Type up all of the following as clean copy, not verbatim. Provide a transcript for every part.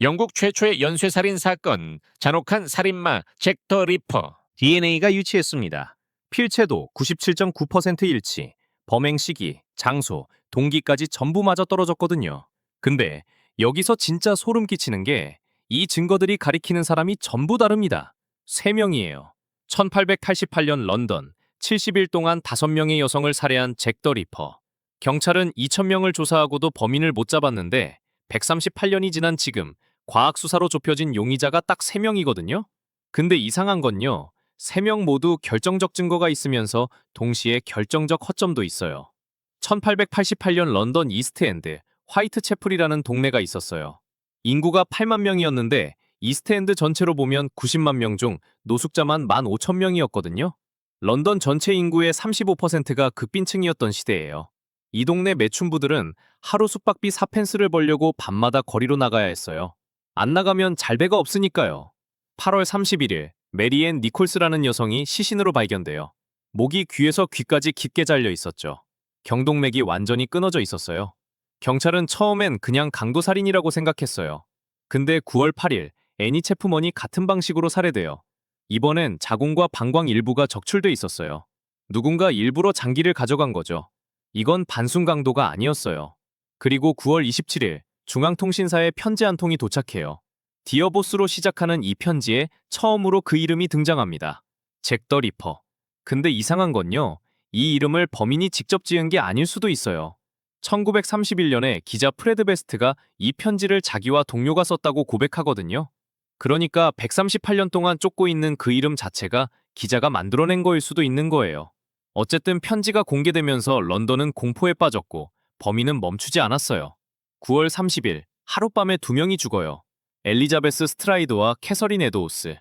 영국 최초의 연쇄살인 사건, 잔혹한 살인마 잭 더 리퍼. DNA가 유치했습니다. 필체도 97.9% 일치, 범행 시기, 장소, 동기까지 전부 맞아 떨어졌거든요. 근데 여기서 진짜 소름 끼치는 게 이 증거들이 가리키는 사람이 전부 다릅니다. 3명이에요. 1888년 런던, 70일 동안 5명의 여성을 살해한 잭 더 리퍼. 경찰은 2,000명을 조사하고도 범인을 못 잡았는데 138년이 지난 지금 과학수사로 좁혀진 용의자가 딱 3명이거든요. 근데 이상한 건요. 3명 모두 결정적 증거가 있으면서 동시에 결정적 허점도 있어요. 1888년 런던 이스트엔드 화이트채플이라는 동네가 있었어요. 인구가 8만 명이었는데 이스트엔드 전체로 보면 90만 명 중 노숙자만 15,000명이었거든요. 런던 전체 인구의 35%가 극빈층이었던 시대예요. 이 동네 매춘부들은 하루 숙박비 4펜스를 벌려고 밤마다 거리로 나가야 했어요. 안 나가면 잘배가 없으니까요. 8월 31일 메리앤 니콜스라는 여성이 시신으로 발견돼요. 목이 귀에서 귀까지 깊게 잘려 있었죠. 경동맥이 완전히 끊어져 있었어요. 경찰은 처음엔 그냥 강도살인이라고 생각했어요. 근데 9월 8일 애니 체프먼이 같은 방식으로 살해돼요. 이번엔 자궁과 방광 일부가 적출돼 있었어요. 누군가 일부러 장기를 가져간 거죠. 이건 단순 강도가 아니었어요. 그리고 9월 27일 중앙통신사에 편지 한 통이 도착해요. 디어보스로 시작하는 이 편지에 처음으로 그 이름이 등장합니다. 잭 더 리퍼. 근데 이상한 건요. 이 이름을 범인이 직접 지은 게 아닐 수도 있어요. 1931년에 기자 프레드 베스트가 이 편지를 자기와 동료가 썼다고 고백하거든요. 그러니까 138년 동안 쫓고 있는 그 이름 자체가 기자가 만들어낸 거일 수도 있는 거예요. 어쨌든 편지가 공개되면서 런던은 공포에 빠졌고 범인은 멈추지 않았어요. 9월 30일 하룻밤에 2명이 죽어요. 엘리자베스 스트라이드와 캐서린 에도우스.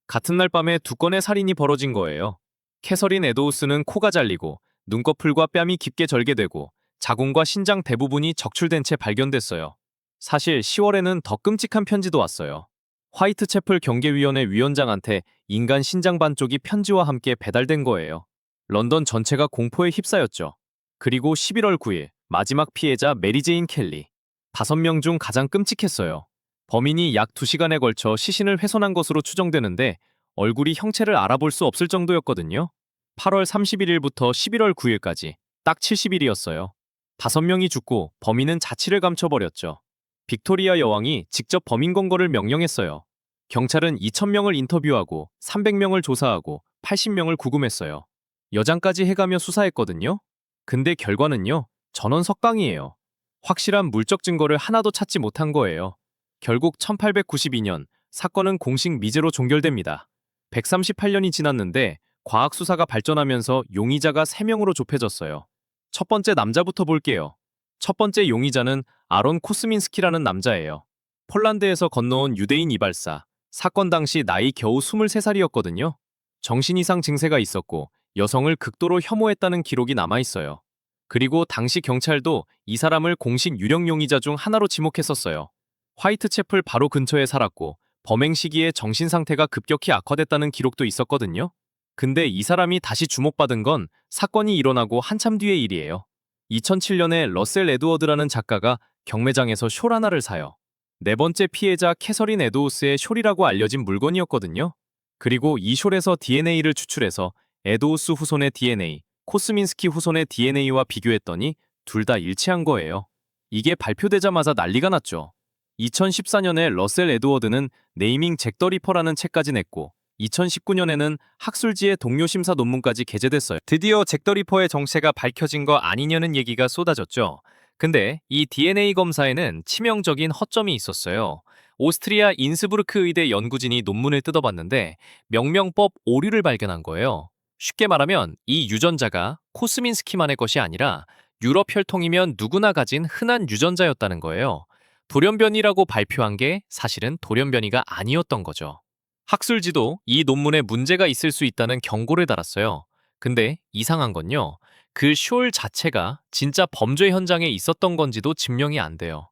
같은 날 밤에 2건의 살인이 벌어진 거예요. 캐서린 에도우스는 코가 잘리고 눈꺼풀과 뺨이 깊게 절개되고 자궁과 신장 대부분이 적출된 채 발견됐어요. 사실 10월에는 더 끔찍한 편지도 왔어요. 화이트채플 경계위원회 위원장한테 인간 신장 반쪽이 편지와 함께 배달된 거예요. 런던 전체가 공포에 휩싸였죠. 그리고 11월 9일 마지막 피해자 메리제인 켈리. 5명 중 가장 끔찍했어요. 범인이 약 2시간에 걸쳐 시신을 훼손한 것으로 추정되는데 얼굴이 형체를 알아볼 수 없을 정도였거든요. 8월 31일부터 11월 9일까지 딱 70일이었어요. 5명이 죽고 범인은 자취를 감춰버렸죠. 빅토리아 여왕이 직접 범인 검거를 명령했어요. 경찰은 2,000명을 인터뷰하고 300명을 조사하고 80명을 구금했어요. 여장까지 해가며 수사했거든요. 근데 결과는요. 전원 석방이에요. 확실한 물적 증거를 하나도 찾지 못한 거예요. 결국 1892년 사건은 공식 미제로 종결됩니다. 138년이 지났는데 과학 수사가 발전하면서 용의자가 3명으로 좁혀졌어요. 첫 번째 남자부터 볼게요. 첫 번째 용의자는 아론 코스민스키라는 남자예요. 폴란드에서 건너온 유대인 이발사. 사건 당시 나이 겨우 23살이었거든요. 정신이상 증세가 있었고 여성을 극도로 혐오했다는 기록이 남아있어요. 그리고 당시 경찰도 이 사람을 공식 유력 용의자 중 하나로 지목했었어요. 화이트채플 바로 근처에 살았고 범행 시기에 정신 상태가 급격히 악화됐다는 기록도 있었거든요. 근데 이 사람이 다시 주목받은 건 사건이 일어나고 한참 뒤의 일이에요. 2007년에 러셀 에드워드라는 작가가 경매장에서 숄 하나를 사요. 네 번째 피해자 캐서린 에도우스의 숄이라고 알려진 물건이었거든요. 그리고 이 숄에서 DNA를 추출해서 에도우스 후손의 DNA, 코스민스키 후손의 DNA와 비교했더니 둘 다 일치한 거예요. 이게 발표되자마자 난리가 났죠. 2014년에 러셀 에드워드는 네이밍 잭 더 리퍼라는 책까지 냈고 2019년에는 학술지의 동료 심사 논문까지 게재됐어요. 드디어 잭 더 리퍼의 정체가 밝혀진 거 아니냐는 얘기가 쏟아졌죠. 근데 이 DNA 검사에는 치명적인 허점이 있었어요. 오스트리아 인스부르크 의대 연구진이 논문을 뜯어봤는데 명명법 오류를 발견한 거예요. 쉽게 말하면 이 유전자가 코스민스키만의 것이 아니라 유럽 혈통이면 누구나 가진 흔한 유전자였다는 거예요. 돌연변이라고 발표한 게 사실은 돌연변이가 아니었던 거죠. 학술지도 이 논문에 문제가 있을 수 있다는 경고를 달았어요. 근데 이상한 건요. 그 숄 자체가 진짜 범죄 현장에 있었던 건지도 증명이 안 돼요.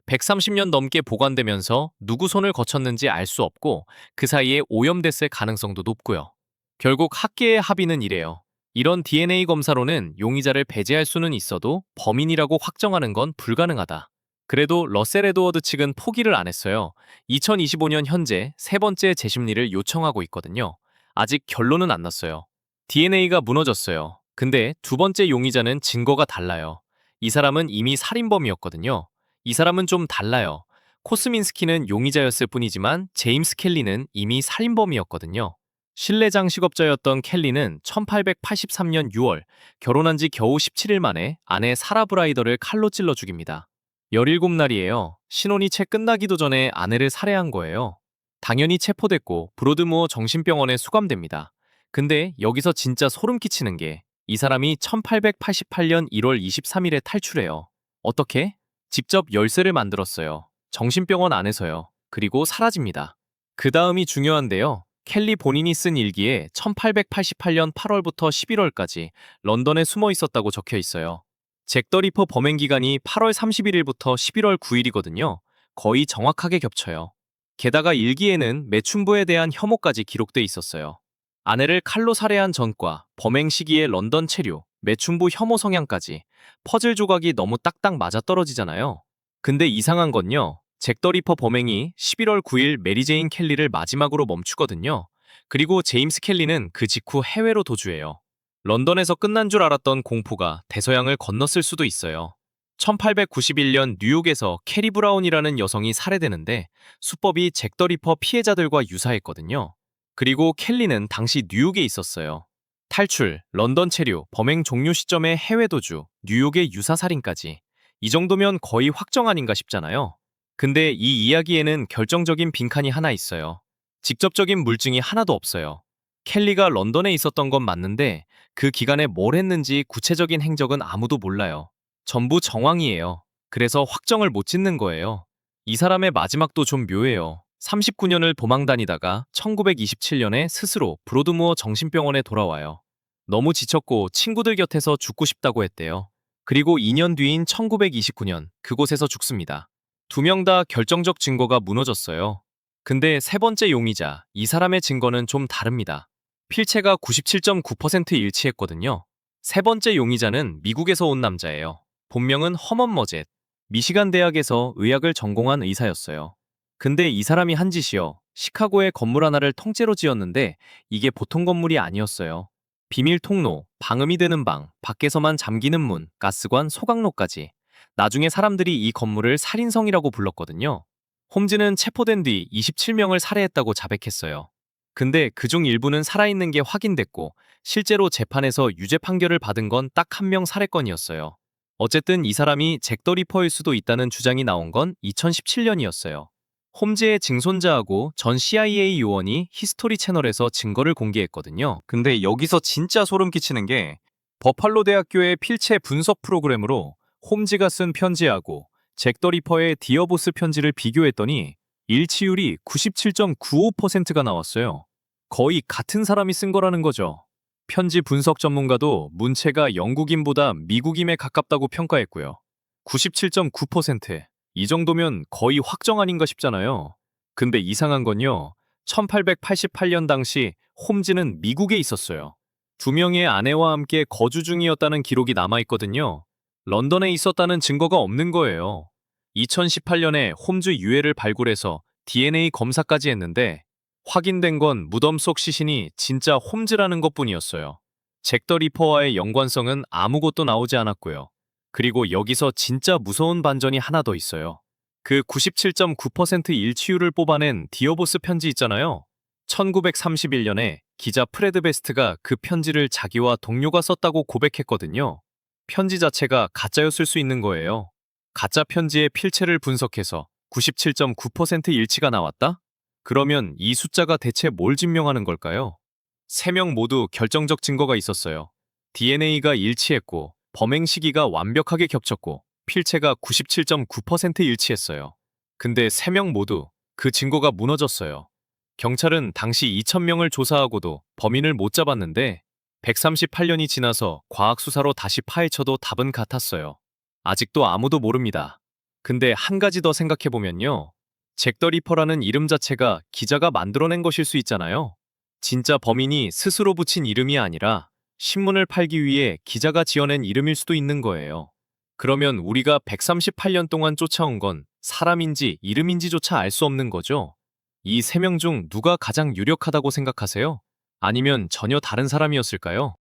130년 넘게 보관되면서 누구 손을 거쳤는지 알 수 없고 그 사이에 오염됐을 가능성도 높고요. 결국 학계의 합의는 이래요. 이런 DNA 검사로는 용의자를 배제할 수는 있어도 범인이라고 확정하는 건 불가능하다. 그래도 러셀 에드워드 측은 포기를 안 했어요. 2025년 현재 세 번째 재심리를 요청하고 있거든요. 아직 결론은 안 났어요. DNA가 무너졌어요. 근데 두 번째 용의자는 증거가 달라요. 이 사람은 이미 살인범이었거든요. 이 사람은 좀 달라요. 코스민스키는 용의자였을 뿐이지만 제임스 켈리는 이미 살인범이었거든요. 실내 장식업자였던 켈리는 1883년 6월 결혼한 지 겨우 17일 만에 아내 사라 브라이더를 칼로 찔러 죽입니다. 17날이에요. 신혼이 채 끝나기도 전에 아내를 살해한 거예요. 당연히 체포됐고 브로드무어 정신병원에 수감됩니다. 근데 여기서 진짜 소름 끼치는 게 이 사람이 1888년 1월 23일에 탈출해요. 어떻게? 직접 열쇠를 만들었어요. 정신병원 안에서요. 그리고 사라집니다. 그 다음이 중요한데요. 켈리 본인이 쓴 일기에 1888년 8월부터 11월까지 런던에 숨어 있었다고 적혀 있어요. 잭 더 리퍼 범행 기간이 8월 31일부터 11월 9일이거든요. 거의 정확하게 겹쳐요. 게다가 일기에는 매춘부에 대한 혐오까지 기록돼 있었어요. 아내를 칼로 살해한 전과 범행 시기의 런던 체류, 매춘부 혐오 성향까지 퍼즐 조각이 너무 딱딱 맞아떨어지잖아요. 근데 이상한 건요. 잭 더 리퍼 범행이 11월 9일 메리제인 켈리를 마지막으로 멈추거든요. 그리고 제임스 켈리는 그 직후 해외로 도주해요. 런던에서 끝난 줄 알았던 공포가 대서양을 건넜을 수도 있어요. 1891년 뉴욕에서 캐리 브라운이라는 여성이 살해되는데 수법이 잭 더 리퍼 피해자들과 유사했거든요. 그리고 켈리는 당시 뉴욕에 있었어요. 탈출, 런던 체류, 범행 종료 시점의 해외 도주, 뉴욕의 유사살인까지. 이 정도면 거의 확정 아닌가 싶잖아요. 근데 이 이야기에는 결정적인 빈칸이 하나 있어요. 직접적인 물증이 하나도 없어요. 켈리가 런던에 있었던 건 맞는데 그 기간에 뭘 했는지 구체적인 행적은 아무도 몰라요. 전부 정황이에요. 그래서 확정을 못 짓는 거예요. 이 사람의 마지막도 좀 묘해요. 39년을 도망 다니다가 1927년에 스스로 브로드무어 정신병원에 돌아와요. 너무 지쳤고 친구들 곁에서 죽고 싶다고 했대요. 그리고 2년 뒤인 1929년 그곳에서 죽습니다. 두 명 다 결정적 증거가 무너졌어요. 근데 세 번째 용의자, 이 사람의 증거는 좀 다릅니다. 필체가 97.9% 일치했거든요. 세 번째 용의자는 미국에서 온 남자예요. 본명은 허먼 머젯. 미시간 대학에서 의학을 전공한 의사였어요. 근데 이 사람이 한 짓이요. 시카고의 건물 하나를 통째로 지었는데 이게 보통 건물이 아니었어요. 비밀 통로, 방음이 되는 방, 밖에서만 잠기는 문, 가스관, 소각로까지. 나중에 사람들이 이 건물을 살인성이라고 불렀거든요. 홈즈는 체포된 뒤 27명을 살해했다고 자백했어요. 근데 그중 일부는 살아있는 게 확인됐고 실제로 재판에서 유죄 판결을 받은 건 딱 한 명 살해건이었어요. 어쨌든 이 사람이 잭 더 리퍼일 수도 있다는 주장이 나온 건 2017년이었어요. 홈즈의 증손자하고 전 CIA 요원이 히스토리 채널에서 증거를 공개했거든요. 근데 여기서 진짜 소름 끼치는 게 버팔로 대학교의 필체 분석 프로그램으로 홈즈가 쓴 편지하고 잭 더 리퍼의 디어보스 편지를 비교했더니 일치율이 97.95%가 나왔어요. 거의 같은 사람이 쓴 거라는 거죠. 편지 분석 전문가도 문체가 영국인보다 미국임에 가깝다고 평가했고요. 97.9%. 이 정도면 거의 확정 아닌가 싶잖아요. 근데 이상한 건요. 1888년 당시 홈즈는 미국에 있었어요. 두 명의 아내와 함께 거주 중이었다는 기록이 남아있거든요. 런던에 있었다는 증거가 없는 거예요. 2018년에 홈즈 유해를 발굴해서 DNA 검사까지 했는데 확인된 건 무덤 속 시신이 진짜 홈즈라는 것뿐이었어요. 잭 더 리퍼와의 연관성은 아무것도 나오지 않았고요. 그리고 여기서 진짜 무서운 반전이 하나 더 있어요. 그 97.9% 일치율을 뽑아낸 디어보스 편지 있잖아요. 1931년에 기자 프레드 베스트가 그 편지를 자기와 동료가 썼다고 고백했거든요. 편지 자체가 가짜였을 수 있는 거예요. 가짜 편지의 필체를 분석해서 97.9% 일치가 나왔다? 그러면 이 숫자가 대체 뭘 증명하는 걸까요? 세 명 모두 결정적 증거가 있었어요. DNA가 일치했고, 범행 시기가 완벽하게 겹쳤고, 필체가 97.9% 일치했어요. 근데 세 명 모두 그 증거가 무너졌어요. 경찰은 당시 2,000명을 조사하고도 범인을 못 잡았는데 138년이 지나서 과학수사로 다시 파헤쳐도 답은 같았어요. 아직도 아무도 모릅니다. 근데 한 가지 더 생각해보면요. 잭 더 리퍼라는 이름 자체가 기자가 만들어낸 것일 수 있잖아요. 진짜 범인이 스스로 붙인 이름이 아니라 신문을 팔기 위해 기자가 지어낸 이름일 수도 있는 거예요. 그러면 우리가 138년 동안 쫓아온 건 사람인지 이름인지조차 알 수 없는 거죠? 이 세 명 중 누가 가장 유력하다고 생각하세요? 아니면 전혀 다른 사람이었을까요?